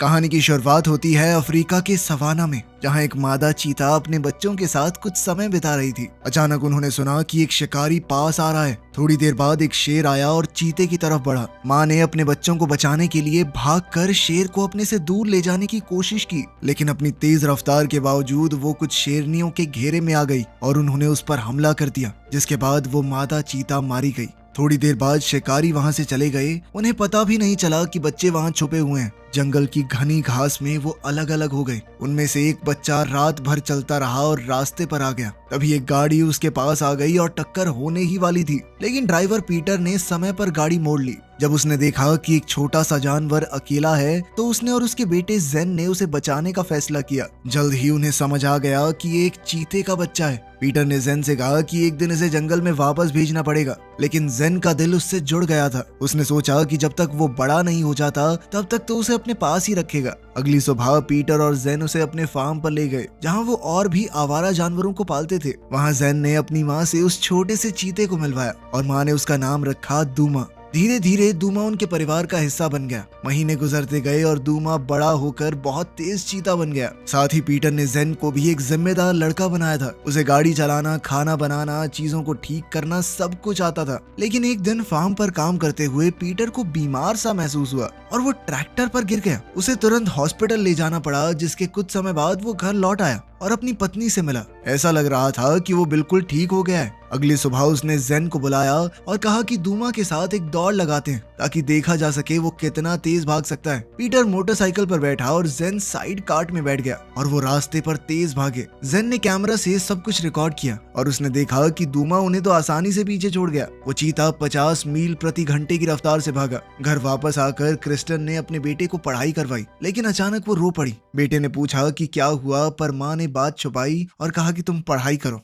कहानी की शुरुआत होती है अफ्रीका के सवाना में, जहां एक मादा चीता अपने बच्चों के साथ कुछ समय बिता रही थी। अचानक उन्होंने सुना कि एक शिकारी पास आ रहा है। थोड़ी देर बाद एक शेर आया और चीते की तरफ बढ़ा। माँ ने अपने बच्चों को बचाने के लिए भागकर शेर को अपने से दूर ले जाने की कोशिश की, लेकिन अपनी तेज रफ्तार के बावजूद वो कुछ शेरनियों के घेरे में आ गई और उन्होंने उस पर हमला कर दिया, जिसके बाद वो मादा चीता मारी गई। थोड़ी देर बाद शिकारी वहां से चले गए। उन्हें पता भी नहीं चला कि बच्चे वहां छुपे हुए हैं। जंगल की घनी घास में वो अलग अलग हो गए। उनमें से एक बच्चा रात भर चलता रहा और रास्ते पर आ गया। तभी एक गाड़ी उसके पास आ गई और टक्कर होने ही वाली थी, लेकिन ड्राइवर पीटर ने समय पर गाड़ी मोड़ ली। जब उसने देखा कि एक छोटा सा जानवर अकेला है, तो उसने और उसके बेटे जेन ने उसे बचाने का फैसला किया। जल्द ही उन्हें समझ आ गया कि ये एक चीते का बच्चा है। पीटर ने जेन से कहा कि एक दिन इसे जंगल में वापस भेजना पड़ेगा, लेकिन जेन का दिल उससे जुड़ गया था। उसने सोचा कि जब तक वो बड़ा नहीं हो जाता तब तक तो उसे अपने पास ही रखेगा। अगली सुबह पीटर और जेन उसे अपने फार्म पर ले गए, जहां वो और भी आवारा जानवरों को पालते थे। वहां जेन ने अपनी माँ से उस छोटे से चीते को मिलवाया और माँ ने उसका नाम रखा दूमा। धीरे धीरे दूमा उनके परिवार का हिस्सा बन गया। महीने गुजरते गए और दूमा बड़ा होकर बहुत तेज चीता बन गया। साथ ही पीटर ने जेन को भी एक जिम्मेदार लड़का बनाया था। उसे गाड़ी चलाना, खाना बनाना, चीजों को ठीक करना सब कुछ आता था। लेकिन एक दिन फार्म पर काम करते हुए पीटर को बीमार सा महसूस हुआ और वो ट्रैक्टर पर गिर गया। उसे तुरंत हॉस्पिटल ले जाना पड़ा, जिसके कुछ समय बाद वो घर लौट आया और अपनी पत्नी से मिला। ऐसा लग रहा था कि वो बिल्कुल ठीक हो गया है। अगली सुबह उसने जेन को बुलाया और कहा कि दूमा के साथ एक दौड़ लगाते हैं, ताकि देखा जा सके वो कितना तेज भाग सकता है। पीटर मोटरसाइकिल पर बैठा और जेन साइड कार्ट में बैठ गया और वो रास्ते पर तेज भागे। जेन ने कैमरा से सब कुछ रिकॉर्ड किया और उसने देखा कि दूमा उन्हें तो आसानी से पीछे छोड़ गया। वो चीता 50 मील प्रति घंटे की रफ्तार से भागा। घर वापस आकर क्रिस्टन ने अपने बेटे को पढ़ाई करवाई, लेकिन अचानक वो रो पड़ी। बेटे ने पूछा कि क्या हुआ, पर माँ ने बात छुपाई और कहा कि तुम पढ़ाई करो।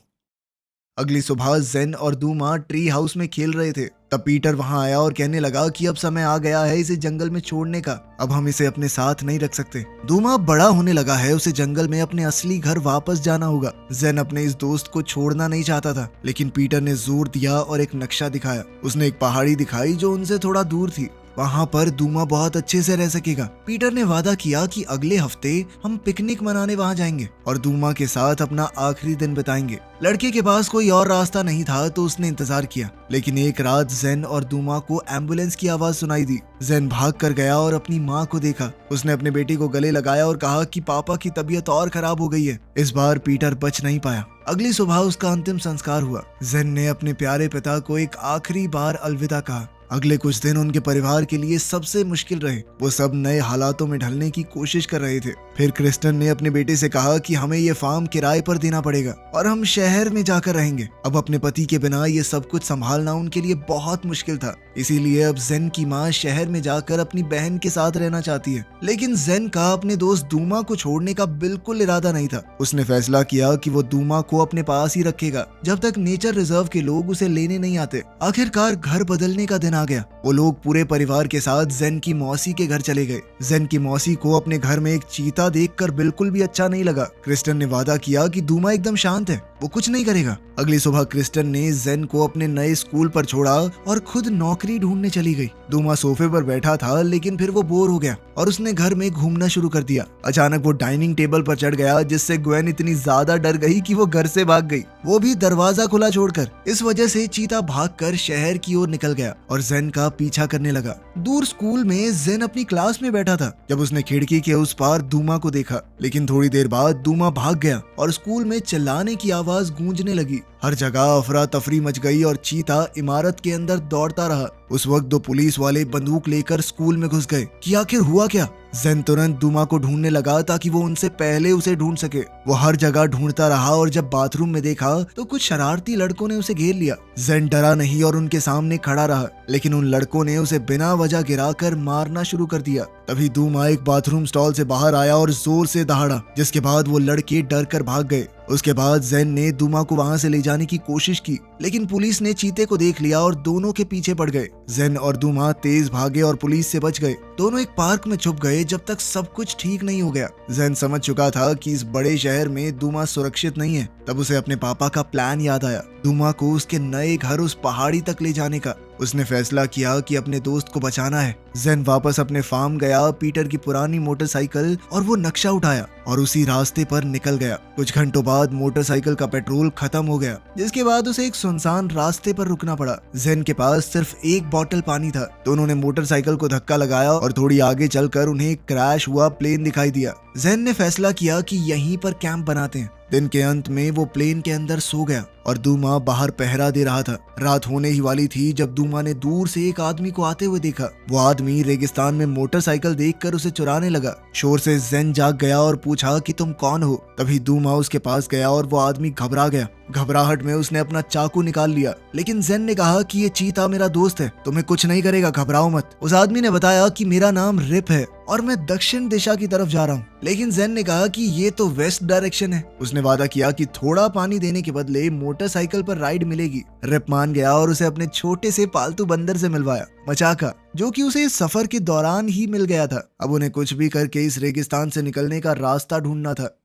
अगली सुबह जेन और दूमा ट्री हाउस में खेल रहे थे। तब पीटर वहां आया और कहने लगा कि अब समय आ गया है इसे जंगल में छोड़ने का। अब हम इसे अपने साथ नहीं रख सकते। दूमा बड़ा होने लगा है, उसे जंगल में अपने असली घर वापस जाना होगा। जेन अपने इस दोस्त को छोड़ना नहीं चाहता था, लेकिन पीटर ने जोर दिया और एक नक्शा दिखाया। उसने एक पहाड़ी दिखाई जो उनसे थोड़ा दूर थी। वहां पर दूमा बहुत अच्छे से रह सकेगा। पीटर ने वादा किया कि अगले हफ्ते हम पिकनिक मनाने वहां जाएंगे और दूमा के साथ अपना आखिरी दिन बिताएंगे। लड़के के पास कोई और रास्ता नहीं था, तो उसने इंतजार किया। लेकिन एक रात जेन और दूमा को एम्बुलेंस की आवाज सुनाई दी। जेन भाग कर गया और अपनी माँ को देखा। उसने अपने बेटे को गले लगाया और कहा कि पापा की तबीयत और खराब हो गई है। इस बार पीटर बच नहीं पाया। अगली सुबह उसका अंतिम संस्कार हुआ। जेन ने अपने प्यारे पिता को एक आखिरी बार अलविदा कहा। अगले कुछ दिन उनके परिवार के लिए सबसे मुश्किल रहे। वो सब नए हालातों में ढलने की कोशिश कर रहे थे। फिर क्रिस्टन ने अपने बेटे से कहा कि हमें ये फार्म किराए पर देना पड़ेगा और हम शहर में जाकर रहेंगे। अब अपने पति के बिना ये सब कुछ संभालना उनके लिए बहुत मुश्किल था। इसीलिए अब जेन की माँ शहर में जाकर अपनी बहन के साथ रहना चाहती है। लेकिन जेन का अपने दोस्त दूमा को छोड़ने का बिल्कुल इरादा नहीं था। उसने फैसला किया कि वो दूमा को अपने पास ही रखेगा जब तक नेचर रिजर्व के लोग उसे लेने नहीं आते। आखिरकार घर बदलने का दिन आ गया। वो लोग पूरे परिवार के साथ जेन की मौसी के घर चले गए। जेन की मौसी को अपने घर में एक चीता देखकर बिल्कुल भी अच्छा नहीं लगा। क्रिस्टन ने वादा किया कि दूमा एकदम शांत है, वो कुछ नहीं करेगा। अगली सुबह क्रिस्टन ने जेन को अपने नए स्कूल पर छोड़ा और खुद नौकरी ढूंढने चली गई। दूमा सोफे पर बैठा था, लेकिन फिर वो बोर हो गया और उसने घर में घूमना शुरू कर दिया। अचानक वो डाइनिंग टेबल पर चढ़ गया, जिससे ग्वेन इतनी ज्यादा डर गई कि वो घर से भाग गई, वो भी दरवाजा खुला छोड़कर। इस वजह से चीता भागकर शहर की ओर निकल गया और जेन का पीछा करने लगा। दूर स्कूल में जेन अपनी क्लास में बैठा था जब उसने खिड़की के उस पार दूमा को देखा। लेकिन थोड़ी देर बाद दूमा भाग गया और स्कूल में चिल्लाने की आवाज गूंजने लगी। हर जगह अफरा तफरी मच गई और चीता इमारत के अंदर दौड़ता रहा। उस वक्त 2 पुलिस वाले बंदूक लेकर स्कूल में घुस गए कि आखिर हुआ क्या। जेन तुरंत दूमा को ढूंढने लगा ताकि वो उनसे पहले उसे ढूंढ सके। वो हर जगह ढूंढता रहा और जब बाथरूम में देखा तो कुछ शरारती लड़कों ने उसे घेर लिया। जेन डरा नहीं और उनके सामने खड़ा रहा, लेकिन उन लड़कों ने उसे बिना वजह गिराकर मारना शुरू कर दिया। तभी दूमा एक बाथरूम स्टॉल से बाहर आया और जोर से दहाड़ा, जिसके बाद वो लड़के डर कर भाग गए। उसके बाद जेन ने दूमा को वहां से ले जाने की कोशिश की, लेकिन पुलिस ने चीते को देख लिया और दोनों के पीछे पड़ गए। जेन और दूमा तेज भागे और पुलिस से बच गए। दोनों एक पार्क में छुप गए जब तक सब कुछ ठीक नहीं हो गया। जेन समझ चुका था कि इस बड़े शहर में दूमा सुरक्षित नहीं है। तब उसे अपने पापा का प्लान याद आया, दूमा को उसके नए घर उस पहाड़ी तक ले जाने का। उसने फैसला किया कि अपने दोस्त को बचाना है। जेन वापस अपने फार्म गया, पीटर की पुरानी मोटरसाइकिल और वो नक्शा उठाया और उसी रास्ते पर निकल गया। कुछ घंटों बाद मोटरसाइकिल का पेट्रोल खत्म हो गया, जिसके बाद उसे एक सुनसान रास्ते पर रुकना पड़ा। जेन के पास सिर्फ एक बोतल पानी था, तो उन्होंने मोटरसाइकिल को धक्का लगाया और थोड़ी आगे चलकर उन्हें एक क्रैश हुआ प्लेन दिखाई दिया। जेन ने फैसला किया कि यहीं पर कैंप बनाते हैं। दिन के अंत में वो प्लेन के अंदर सो गया और दूमा बाहर पहरा दे रहा था। रात होने ही वाली थी जब दूमा ने दूर से एक आदमी को आते हुए देखा। वो आदमी रेगिस्तान में मोटरसाइकिल देखकर उसे चुराने लगा। शोर से जेन जाग गया और पूछा कि तुम कौन हो। तभी दूमा उसके पास गया और वो आदमी घबरा गया। घबराहट में उसने अपना चाकू निकाल लिया, लेकिन जेन ने कहा कि ये चीता मेरा दोस्त है, तुम्हें कुछ नहीं करेगा, घबराओ मत। उस आदमी ने बताया कि मेरा नाम रिप है और मैं दक्षिण दिशा की तरफ जा रहा हूँ, लेकिन जेन ने कहा कि ये तो वेस्ट डायरेक्शन है। उसने वादा किया कि थोड़ा पानी देने के बदले मोटरसाइकिल पर राइड मिलेगी। रिप मान गया और उसे अपने छोटे से पालतू बंदर से मिलवाया, मचाका, जो कि उसे इस सफर के दौरान ही मिल गया था। अब उन्हें कुछ भी करके इस रेगिस्तान से निकलने का रास्ता ढूंढना था।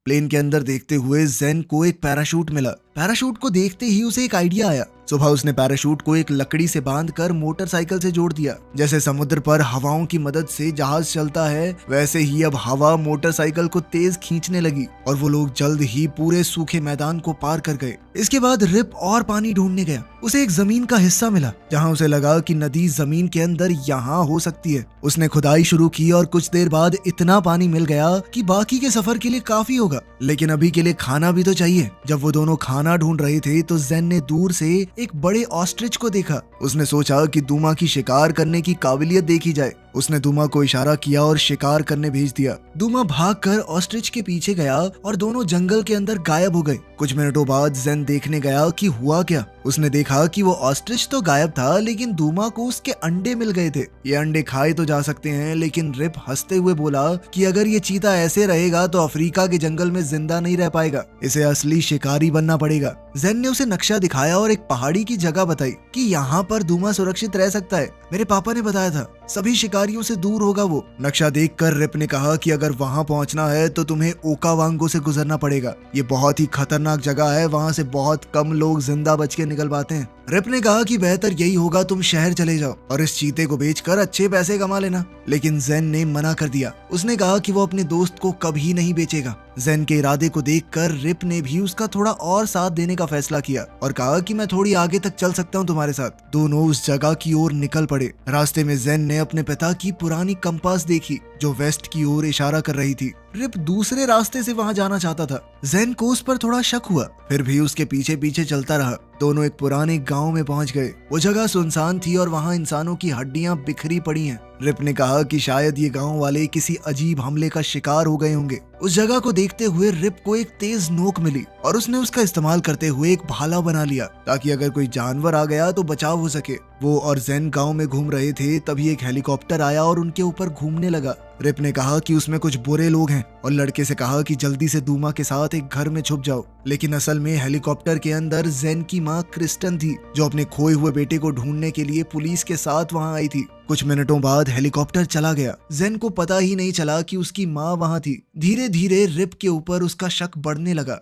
प्लेन के अंदर देखते हुए जेन को एक पैराशूट मिला। पैराशूट को देखते ही उसे एक आइडिया आया। सुबह उसने पैराशूट को एक लकड़ी से बांधकर मोटरसाइकिल से जोड़ दिया। जैसे समुद्र पर हवाओं की मदद से जहाज चलता है, वैसे ही अब हवा मोटरसाइकिल को तेज खींचने लगी और वो लोग जल्द ही पूरे सूखे मैदान को पार कर गए। इसके बाद रिप और पानी ढूंढने गया। उसे एक जमीन का हिस्सा मिला जहाँ उसे लगा कि नदी जमीन के अंदर यहाँ हो सकती है। उसने खुदाई शुरू की और कुछ देर बाद इतना पानी मिल गया कि बाकी के सफर के लिए काफी होगा, लेकिन अभी के लिए खाना भी तो चाहिए। जब वो दोनों खाना ढूंढ रहे थे तो जेन ने दूर से एक बड़े ऑस्ट्रिच को देखा। उसने सोचा कि दूमा की शिकार करने की काबिलियत देखी जाए। उसने दूमा को इशारा किया और शिकार करने भेज दिया। दूमा भागकर ऑस्ट्रिच के पीछे गया और दोनों जंगल के अंदर गायब हो गए। कुछ मिनटों बाद जेन देखने गया कि हुआ क्या। उसने देखा कि वो ऑस्ट्रिच तो गायब था, लेकिन दूमा को उसके अंडे मिल गए थे। ये अंडे खाए तो जा सकते हैं, लेकिन रिप हंसते हुए बोला कि अगर ये चीता ऐसे रहेगा तो अफ्रीका के जंगल में जिंदा नहीं रह पाएगा, इसे असली शिकारी बनना पड़ेगा। जेन ने उसे नक्शा दिखाया और एक पहाड़ी की जगह बताई कि यहाँ पर दूमा सुरक्षित रह सकता है। मेरे पापा ने बताया था, सभी शिकारियों से दूर होगा वो। नक्शा देखकर रिप ने कहा कि अगर वहाँ पहुँचना है तो तुम्हें ओकावांगो से गुजरना पड़ेगा। ये बहुत ही खतरनाक जगह है, वहाँ से बहुत कम लोग जिंदा बच के निकल पाते हैं। रिप ने कहा कि बेहतर यही होगा तुम शहर चले जाओ और इस चीते को बेचकर अच्छे पैसे कमा लेना, लेकिन जेन ने मना कर दिया। उसने कहा कि वो अपने दोस्त को कभी नहीं बेचेगा। जेन के इरादे को देखकर रिप ने भी उसका थोड़ा और साथ देने का फैसला किया और कहा कि मैं थोड़ी आगे तक चल सकता हूँ तुम्हारे साथ। दोनों उस जगह की ओर निकल पड़े। रास्ते में जेन ने अपने पिता की पुरानी कंपास देखी जो वेस्ट की ओर इशारा कर रही थी। रिप दूसरे रास्ते से वहां जाना चाहता था। जेन को उस पर थोड़ा शक हुआ, फिर भी उसके पीछे पीछे चलता रहा। दोनों एक पुराने गांव में पहुंच गए। वो जगह सुनसान थी और वहां इंसानों की हड्डियां बिखरी पड़ी हैं। रिप ने कहा कि शायद ये गांव वाले किसी अजीब हमले का शिकार हो गए होंगे। उस जगह को देखते हुए रिप को एक तेज नोक मिली और उसने उसका इस्तेमाल करते हुए एक भाला बना लिया ताकि अगर कोई जानवर आ गया तो बचाव हो सके। वो और जेन गांव में घूम रहे थे, तभी एक हेलीकॉप्टर आया और उनके ऊपर घूमने लगा। रिप ने कहा कि उसमें कुछ बुरे लोग हैं और लड़के से कहा कि जल्दी से दूमा के साथ एक घर में छुप जाओ, लेकिन असल में हेलीकॉप्टर के अंदर जेन की माँ क्रिस्टन थी जो अपने खोए हुए बेटे को ढूंढने के लिए पुलिस के साथ वहां आई थी। कुछ मिनटों बाद हेलीकॉप्टर चला गया। जेन को पता ही नहीं चला कि उसकी माँ वहां थी। धीरे धीरे रिप के ऊपर उसका शक बढ़ने लगा।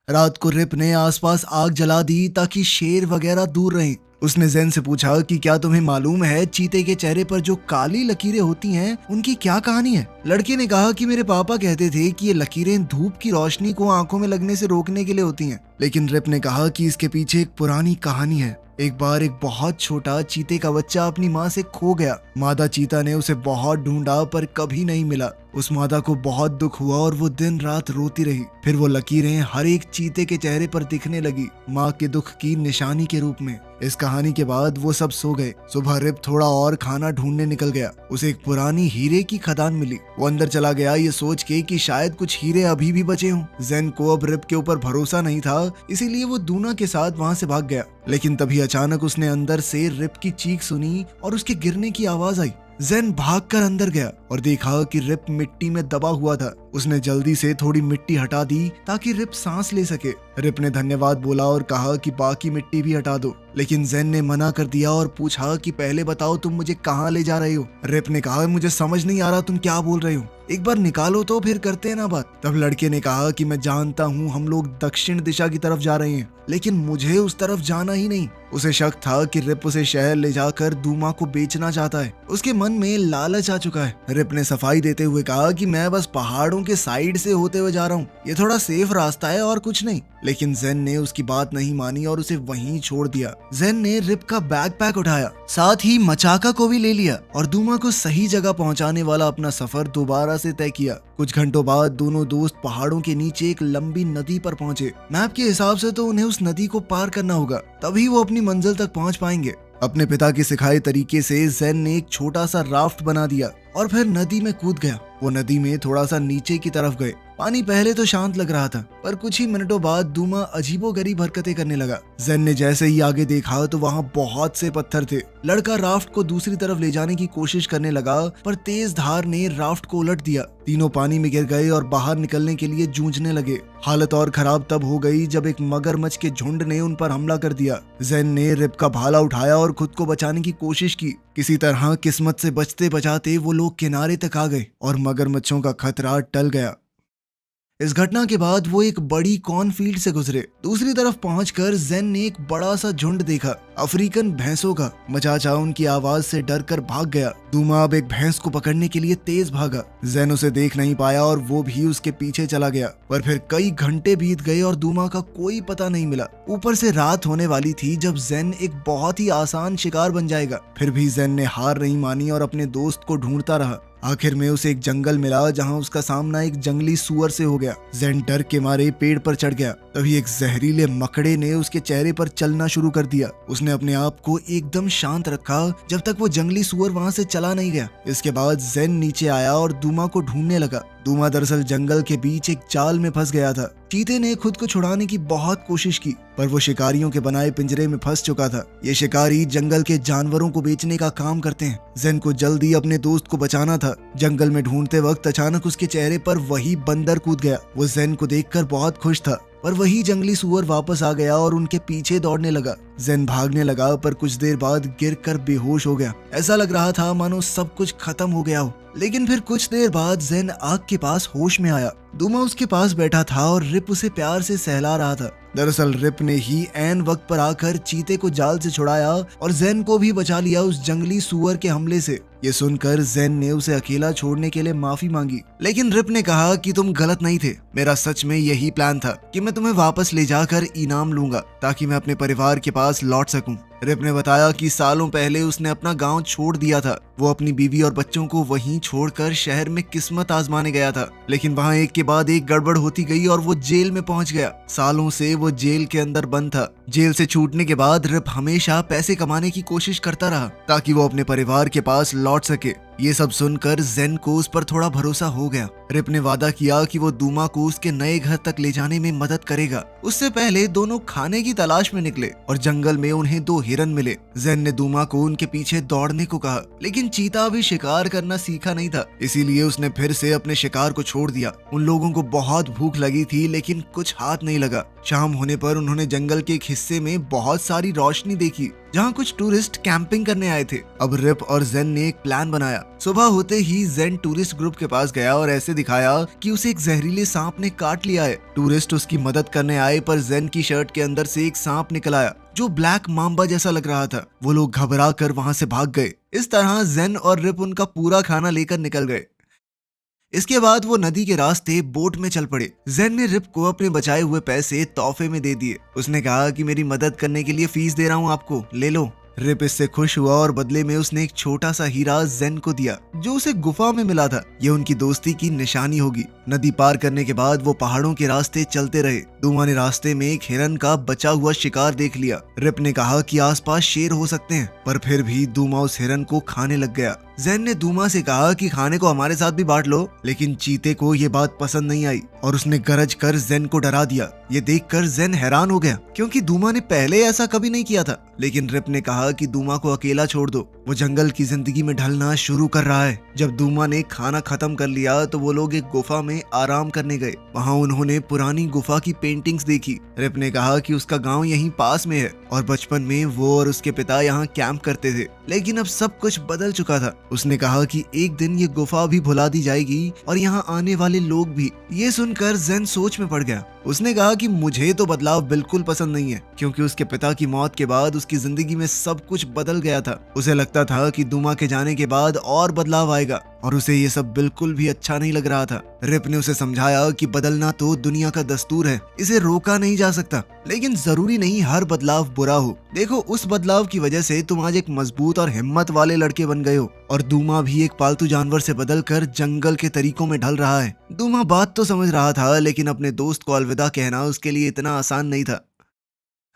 रात को रिप ने आसपास आग जला दी ताकि शेर वगैरह दूर रहें। उसने जेन से पूछा कि क्या तुम्हें मालूम है चीते के चेहरे पर जो काली लकीरें होती हैं उनकी क्या कहानी है। लड़के ने कहा कि मेरे पापा कहते थे कि ये लकीरें धूप की रोशनी को आंखों में लगने से रोकने के लिए होती हैं, लेकिन रिप ने कहा कि इसके पीछे एक पुरानी कहानी है। एक बार एक बहुत छोटा चीते का बच्चा अपनी माँ से खो गया। मादा चीता ने उसे बहुत ढूंढा पर कभी नहीं मिला। उस मादा को बहुत दुख हुआ और वो दिन रात रोती रही। फिर वो लकीरें हर एक चीते के चेहरे पर दिखने लगी, माँ के दुख की निशानी के रूप में। इस कहानी के बाद वो सब सो गए। सुबह रिप थोड़ा और खाना ढूंढने निकल गया। उसे एक पुरानी हीरे की खदान मिली। वो अंदर चला गया ये सोच के कि शायद कुछ हीरे अभी भी बचे हों। जेन को अब रिप के ऊपर भरोसा नहीं था, इसीलिए वो दूना के साथ वहां से भाग गया। लेकिन तभी अचानक उसने अंदर से रिप की चीख सुनी और उसके गिरने की आवाज आई। जेन भागकर अंदर गया और देखा कि रिप मिट्टी में दबा हुआ था। उसने जल्दी से थोड़ी मिट्टी हटा दी ताकि रिप सांस ले सके। रिप ने धन्यवाद बोला और कहा कि बाकी मिट्टी भी हटा दो, लेकिन जेन ने मना कर दिया और पूछा कि पहले बताओ तुम मुझे कहाँ ले जा रहे हो। रिप ने कहा मुझे समझ नहीं आ रहा तुम क्या बोल रहे हो, एक बार निकालो तो फिर करते हैं ना बात। तब लड़के ने कहा कि मैं जानता हूँ हम लोग दक्षिण दिशा की तरफ जा रहे हैं, लेकिन मुझे उस तरफ जाना ही नहीं। उसे शक था कि रिप उसे शहर ले जाकर दूमा को बेचना चाहता है। उसके मन में लालच आ चुका है। रिप ने सफाई देते हुए कहा कि मैं बस पहाड़ों के साइड से होते हुए जा रहा हूँ, ये थोड़ा सेफ रास्ता है और कुछ नहीं। लेकिन जेन ने उसकी बात नहीं मानी और उसे वहीं छोड़ दिया। जेन ने रिप का बैकपैक उठाया, साथ ही मचाका को भी ले लिया और दूमा को सही जगह पहुंचाने वाला अपना सफर दोबारा से तय किया। कुछ घंटों बाद दोनों दोस्त पहाड़ों के नीचे एक लंबी नदी पर पहुंचे। मैप के हिसाब से तो उन्हें उस नदी को पार करना होगा, तभी वो अपनी मंजिल तक पहुंच पाएंगे। अपने पिता के सिखाए तरीके से जेन ने एक छोटा सा राफ्ट बना दिया और फिर नदी में कूद गया। वो नदी में थोड़ा सा नीचे की तरफ गए। पानी पहले तो शांत लग रहा था, पर कुछ ही मिनटों बाद दूमा अजीबोगरीब हरकतें करने लगा। जेन ने जैसे ही आगे देखा तो वहाँ बहुत से पत्थर थे। लड़का राफ्ट को दूसरी तरफ ले जाने की कोशिश करने लगा, पर तेज धार ने राफ्ट को उलट दिया। तीनों पानी में गिर गए और बाहर निकलने के लिए जूझने लगे। हालत और खराब तब हो गई जब एक मगरमच्छ के झुंड ने उन पर हमला कर दिया। जेन ने रिप का भाला उठाया और खुद को बचाने की कोशिश की। किसी तरह किस्मत से बचते बचाते वो लोग किनारे तक आ गए और मगरमच्छों का खतरा टल गया। इस घटना के बाद वो एक बड़ी कॉर्नफील्ड से गुजरे। दूसरी तरफ पहुंचकर जेन ने एक बड़ा सा झुंड देखा, अफ्रीकन भैंसों का। मचाचा उनकी आवाज से डरकर भाग गया। दूमा अब एक भैंस को पकड़ने के लिए तेज भागा। जेन उसे देख नहीं पाया और वो भी उसके पीछे चला गया, पर फिर कई घंटे बीत गए और दूमा का कोई पता नहीं मिला। ऊपर से रात होने वाली थी जब जेन एक बहुत ही आसान शिकार बन जाएगा। फिर भी जेन ने हार नहीं मानी और अपने दोस्त को ढूंढता रहा। आखिर में उसे एक जंगल मिला जहां उसका सामना एक जंगली सुअर से हो गया। जेन डर के मारे पेड़ पर चढ़ गया। तभी एक जहरीले मकड़े ने उसके चेहरे पर चलना शुरू कर दिया। उसने अपने आप को एकदम शांत रखा जब तक वो जंगली सुअर वहां से चला नहीं गया। इसके बाद जेन नीचे आया और दूमा को ढूंढने लगा। दूमा दरअसल जंगल के बीच एक जाल में फंस गया था। चीते ने खुद को छुड़ाने की बहुत कोशिश की, पर वो शिकारियों के बनाए पिंजरे में फंस चुका था। ये शिकारी जंगल के जानवरों को बेचने का काम करते हैं। जेन को जल्दी अपने दोस्त को बचाना था। जंगल में ढूंढते वक्त अचानक उसके चेहरे पर वही बंदर कूद गया। वो जेन को देखकर बहुत खुश था, पर वही जंगली सुअर वापस आ गया और उनके पीछे दौड़ने लगा। जेन भागने लगा, पर कुछ देर बाद गिरकर बेहोश हो गया। ऐसा लग रहा था मानो सब कुछ खत्म हो गया हो। लेकिन फिर कुछ देर बाद जेन आग के पास होश में आया। दूमा उसके पास बैठा था और रिप उसे प्यार से सहला रहा था। दरअसल रिप ने ही ऐन वक्त पर आकर चीते को जाल से छुड़ाया और जेन को भी बचा लिया उस जंगली सुअर के हमले से। ये सुनकर जेन ने उसे अकेला छोड़ने के लिए माफी मांगी, लेकिन रिप ने कहा कि तुम गलत नहीं थे। मेरा सच में यही प्लान था कि मैं तुम्हें वापस ले जाकर इनाम लूंगा ताकि मैं अपने परिवार के पास लौट सकूं। रिप ने बताया कि सालों पहले उसने अपना गांव छोड़ दिया था। वो अपनी बीवी और बच्चों को वहीं छोड़कर शहर में किस्मत आजमाने गया था, लेकिन वहां एक के बाद एक गड़बड़ होती गई और वो जेल में पहुंच गया। सालों से वो जेल के अंदर बंद था। जेल से छूटने के बाद रिप हमेशा पैसे कमाने की कोशिश करता रहा ताकि वो अपने परिवार के पास लौट सके। ये सब सुनकर जेन को उस पर थोड़ा भरोसा हो गया। रिप ने वादा किया कि वो दूमा को उसके नए घर तक ले जाने में मदद करेगा। उससे पहले दोनों खाने की तलाश में निकले और जंगल में उन्हें 2 हिरन मिले। जेन ने दूमा को उनके पीछे दौड़ने को कहा, लेकिन चीता अभी शिकार करना सीखा नहीं था, इसीलिए उसने फिर से अपने शिकार को छोड़ दिया। उन लोगों को बहुत भूख लगी थी, लेकिन कुछ हाथ नहीं लगा। शाम होने पर उन्होंने जंगल के एक हिस्से में बहुत सारी रोशनी देखी जहाँ कुछ टूरिस्ट कैंपिंग करने आए थे। अब रिप और जेन ने एक प्लान बनाया। सुबह होते ही जेन टूरिस्ट ग्रुप के पास गया और ऐसे दिखाया कि उसे एक जहरीले सांप ने काट लिया है। टूरिस्ट उसकी मदद करने आए, पर जेन की शर्ट के अंदर से एक सांप निकल आया जो ब्लैक मांबा जैसा लग रहा था। वो लोग घबरा कर वहां से भाग गए। इस तरह जेन और रिप उनका पूरा खाना लेकर निकल गए। इसके बाद वो नदी के रास्ते बोट में चल पड़े। जेन ने रिप को अपने बचाए हुए पैसे तोहफे में दे दिए। उसने कहा कि मेरी मदद करने के लिए फीस दे रहा हूँ आपको, ले लो। रिप इससे खुश हुआ और बदले में उसने एक छोटा सा हीरा जेन को दिया जो उसे गुफा में मिला था। ये उनकी दोस्ती की निशानी होगी। नदी पार करने के बाद वो पहाड़ों के रास्ते चलते रहे। दूमा ने रास्ते में एक हिरन का बचा हुआ शिकार देख लिया। रिप ने कहा कि आसपास शेर हो सकते हैं, पर फिर भी दूमा उस हिरन को खाने लग गया। जेन ने दूमा से कहा कि खाने को हमारे साथ भी बांट लो, लेकिन चीते को ये बात पसंद नहीं आई और उसने गरज कर जेन को डरा दिया। ये देखकर जेन हैरान हो गया क्योंकि दूमा ने पहले ऐसा कभी नहीं किया था। लेकिन रिप ने कहा कि दूमा को अकेला छोड़ दो, वो जंगल की जिंदगी में ढलना शुरू कर रहा है। जब दूमा ने खाना खत्म कर लिया तो वो लोग एक गुफा में आराम करने गए। वहाँ उन्होंने पुरानी गुफा की पेंटिंग्स देखी। रिप ने कहा कि उसका गांव यहीं पास में है और बचपन में वो और उसके पिता यहाँ कैंप करते थे, लेकिन अब सब कुछ बदल चुका था। उसने कहा कि एक दिन ये गुफा भी भुला दी जाएगी और यहाँ आने वाले लोग भी। ये सुनकर जेन सोच में पड़ गया। उसने कहा कि मुझे तो बदलाव बिल्कुल पसंद नहीं है, क्योंकि उसके पिता की मौत के बाद उसकी जिंदगी में सब कुछ बदल गया था। उसे लगता था कि दुमा के जाने के बाद और बदलाव आएगा, और उसे ये सब बिल्कुल भी अच्छा नहीं लग रहा था। रिप ने उसे समझाया कि बदलना तो दुनिया का दस्तूर है, इसे रोका नहीं जा सकता, लेकिन जरूरी नहीं हर बदलाव बुरा हो। देखो, उस बदलाव की वजह से तुम आज एक मजबूत और हिम्मत वाले लड़के बन गए हो, और दूमा भी एक पालतू जानवर से बदलकर जंगल के तरीकों में ढल रहा है। दूमा बात तो समझ रहा था, लेकिन अपने दोस्त को अलविदा कहना उसके लिए इतना आसान नहीं था।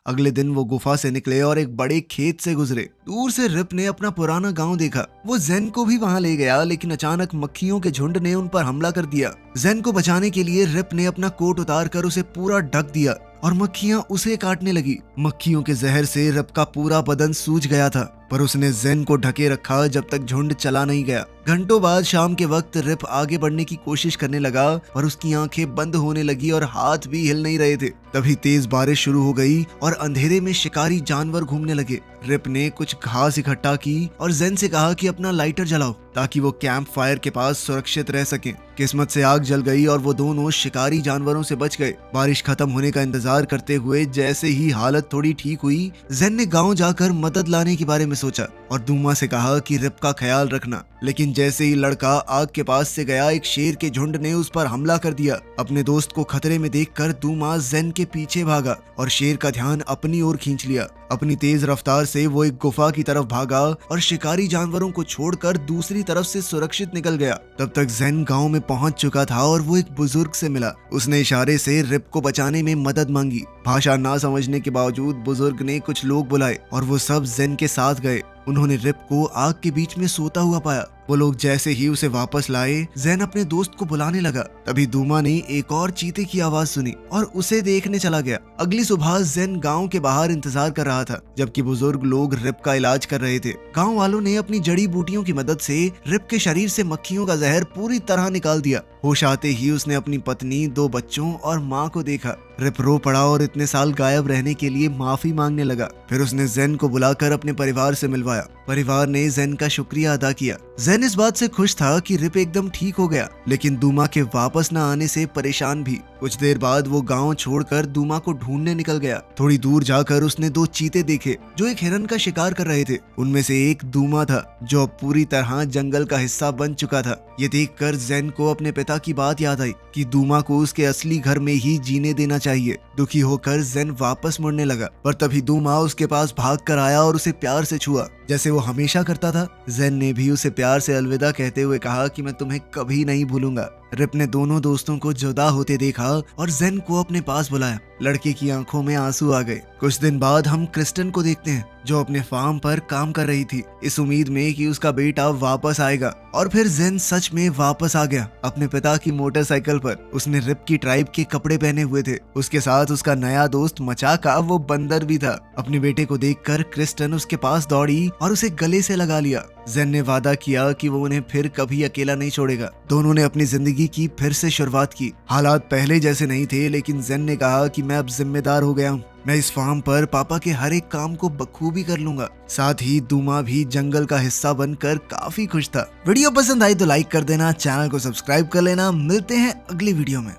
अगले दिन वो गुफा से निकले और एक बड़े खेत से गुजरे। दूर से रिप ने अपना पुराना गांव देखा। वो जेन को भी वहां ले गया, लेकिन अचानक मक्खियों के झुंड ने उन पर हमला कर दिया। जेन को बचाने के लिए रिप ने अपना कोट उतार कर उसे पूरा ढक दिया और मक्खियां उसे काटने लगी। मक्खियों के जहर से रिप का पूरा बदन सूज गया था, पर उसने जेन को ढके रखा जब तक झुंड चला नहीं गया। घंटों बाद शाम के वक्त रिप आगे बढ़ने की कोशिश करने लगा, पर उसकी आंखें बंद होने लगी और हाथ भी हिल नहीं रहे थे। तभी तेज बारिश शुरू हो गई और अंधेरे में शिकारी जानवर घूमने लगे। रिप ने कुछ घास इकट्ठा की और जेन से कहा कि अपना लाइटर जलाओ ताकि वो कैंप फायर के पास सुरक्षित रह सकें। किस्मत से आग जल गई और वो दोनों शिकारी जानवरों से बच गए। बारिश खत्म होने का इंतजार करते हुए जैसे ही हालत थोड़ी ठीक हुई, जेन ने गांव जाकर मदद लाने के बारे में सोचा और दूमा से कहा कि रिप का ख्याल रखना। लेकिन जैसे ही लड़का आग के पास से गया, एक शेर के झुंड ने उस पर हमला कर दिया। अपने दोस्त को खतरे में देखकर दूमा जेन के पीछे भागा और शेर का ध्यान अपनी ओर खींच लिया। अपनी तेज रफ्तार से वो एक गुफा की तरफ भागा और शिकारी जानवरों को छोड़कर दूसरी तरफ से सुरक्षित निकल गया। तब तक जेन गांव में पहुंच चुका था और वो एक बुजुर्ग से मिला। उसने इशारे से रिप को बचाने में मदद मांगी। भाषा ना समझने के बावजूद बुजुर्ग ने कुछ लोग बुलाए और वो सब जेन के साथ गए। उन्होंने रिप को आग के बीच में सोता हुआ पाया। वो लोग जैसे ही उसे वापस लाए, जेन अपने दोस्त को बुलाने लगा। तभी दूमा ने एक और चीते की आवाज सुनी और उसे देखने चला गया। अगली सुबह जेन गांव के बाहर इंतजार कर रहा था, जबकि बुजुर्ग लोग रिप का इलाज कर रहे थे। गांव वालों ने अपनी जड़ी बूटियों की मदद से रिप के शरीर से मक्खियों का जहर पूरी तरह निकाल दिया। होश आते ही उसने अपनी पत्नी, 2 बच्चों और माँ को देखा। रिप रो पड़ा और इतने साल गायब रहने के लिए माफी मांगने लगा। फिर उसने जेन को बुलाकर अपने परिवार से मिलवाया। परिवार ने जेन का शुक्रिया अदा किया। जेन इस बात से खुश था कि रिप एकदम ठीक हो गया, लेकिन दूमा के वापस न आने से परेशान भी। कुछ देर बाद वो गांव छोड़कर दूमा को ढूंढने निकल गया। थोड़ी दूर जाकर उसने 2 चीते देखे जो एक हिरन का शिकार कर रहे थे। उनमें से एक दूमा था, जो अब पूरी तरह जंगल का हिस्सा बन चुका था। ये देखकर जेन को अपने पिता की बात याद आई कि दूमा को उसके असली घर में ही जीने देना चाहिए। दुखी होकर जेन वापस मुड़ने लगा, पर तभी दूमा उसके पास भाग कर आया और उसे प्यार से छुआ, जैसे वो हमेशा करता था। जेन ने भी उसे प्यार से अलविदा कहते हुए कहा कि मैं तुम्हें कभी नहीं भूलूंगा। रिप ने दोनों दोस्तों को जुदा होते देखा और जेन को अपने पास बुलाया। लड़के की आंखों में आंसू आ गए। कुछ दिन बाद हम क्रिस्टन को देखते हैं, जो अपने फार्म पर काम कर रही थी, इस उम्मीद में कि उसका बेटा वापस आएगा। और फिर जेन सच में वापस आ गया, अपने पिता की मोटरसाइकिल पर। उसने रिप की ट्राइब के कपड़े पहने हुए थे। उसके साथ उसका नया दोस्त मचाका, वो बंदर भी था। अपने बेटे को देखकर क्रिस्टन उसके पास दौड़ी और उसे गले से लगा लिया। जेन ने वादा किया कि वो उन्हें फिर कभी अकेला नहीं छोड़ेगा। दोनों ने अपनी जिंदगी की फिर से शुरुआत की। हालात पहले जैसे नहीं थे, लेकिन जेन ने कहा कि मैं अब जिम्मेदार हो गया हूँ। मैं इस फार्म पर पापा के हर एक काम को बखूबी कर लूंगा। साथ ही दूमा भी जंगल का हिस्सा बनकर काफी खुश था। वीडियो पसंद आई तो लाइक कर देना, चैनल को सब्सक्राइब कर लेना। मिलते हैं अगली वीडियो में।